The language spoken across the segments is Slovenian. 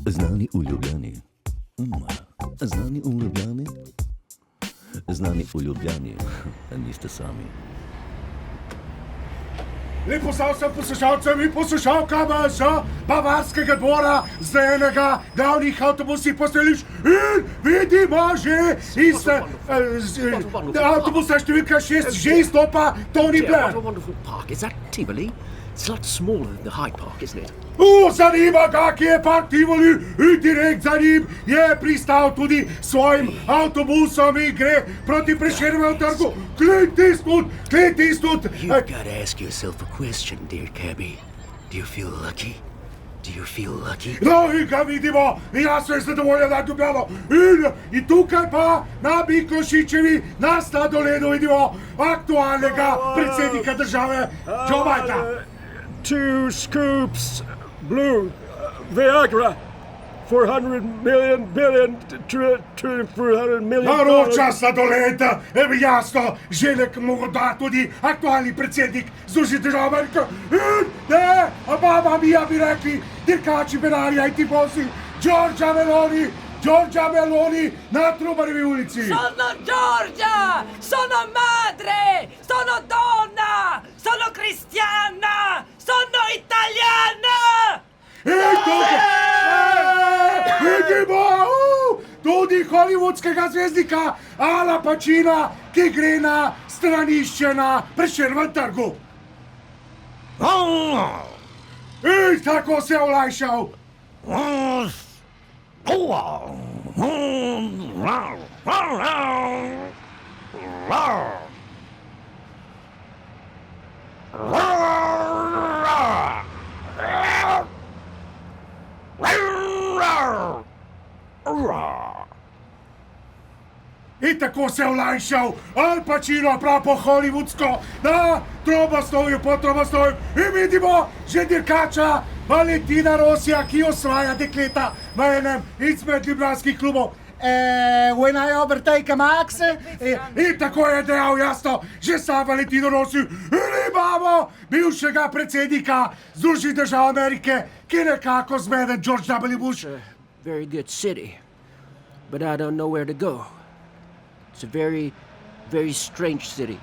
Znani v Ljubljani. Znani v Ljubljani. Znani v Ljubljani. Niste sami. Lep pozdrav vsem poslušalcem in poslušalkam z Bavarskega dvora, z enega glavnih avtobusnih postajališč in vidimo že iz avtobusa številka 6 že izstopa Tony Blair. What a wonderful park. Is that Tivoli? It's a lot smaller than the Hyde Park, isn't it? Zanima ga, kje je park Tivoli in direkt za njim je pristal tudi svojim avtobusom in gre proti Prešernovemu trgu. Clint Eastwood. You've got to ask yourself a question, dear cabby. Do you feel lucky? Do you feel lucky? No, in ga vidimo, jasno je zadovoljen nad Ljubljano. In tukaj pa na Miklošičevi, na sladoledu vidimo aktualnega predsednika države, Joe Bidena. 2 scoops blue Viagra, 400 million. Naroča sladoled, jasno, želek mu da tudi aktualni predsednik Združenih držav Amerike. In ne, Obama mia bi rekli, dirkači Benarija in tifosi, Giorgia Meloni na Trubarjevi ulici. Sono Giorgia, sono madre, sono donna, sono cristiana, sono italiana. In tukaj vidimo tudi hollywoodskega zvezdnika Ala Pacina, ki gre na stranišče na Prešernovem trgu. In tako se je olajšal. In tako se je olajšal Al Pacino prav po hollywoodsko na troboslovju po troboslovju. In vidimo že dirkača Valentina Rossija, ki osvaja dekleta v enem izmed ljubljanskih klubov. When I overtake Max. In tako je dejal jasno že sam Valentino Rossi. In imamo bivšega predsednika Združenih držav Amerike, ki nekako zmeden George W. Bush. Very good city, but I don't know where to go. It's a very, very strange city.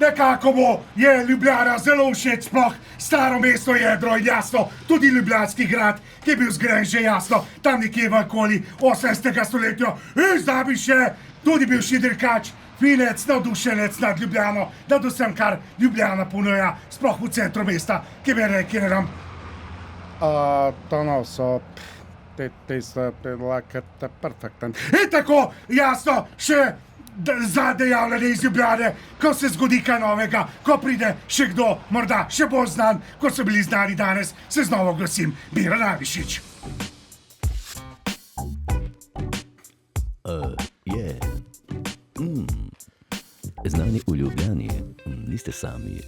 Nekako mu je Ljubljana zelo všeč, sploh staro mesto jedro in jasno, tudi ljubljanski grad, ki je bil zgrajen že jasno, tam nekje v okoli 18. stoletja. In zdaj bi še tudi bivši dirkač, finec, navdušenec nad Ljubljano, nad vsem, kar Ljubljana ponuja, sploh v centru mesta, ki bi rekli nam. To no, so tista lakata perfekten. In tako jasno še za dejavljanje iz Ljubljane, ko se zgodi kaj novega, ko pride še kdo, morda še bolj znan, kot so bili znani danes, se znova oglasim, Miran Ališič. Znani v Ljubljani. Niste sami.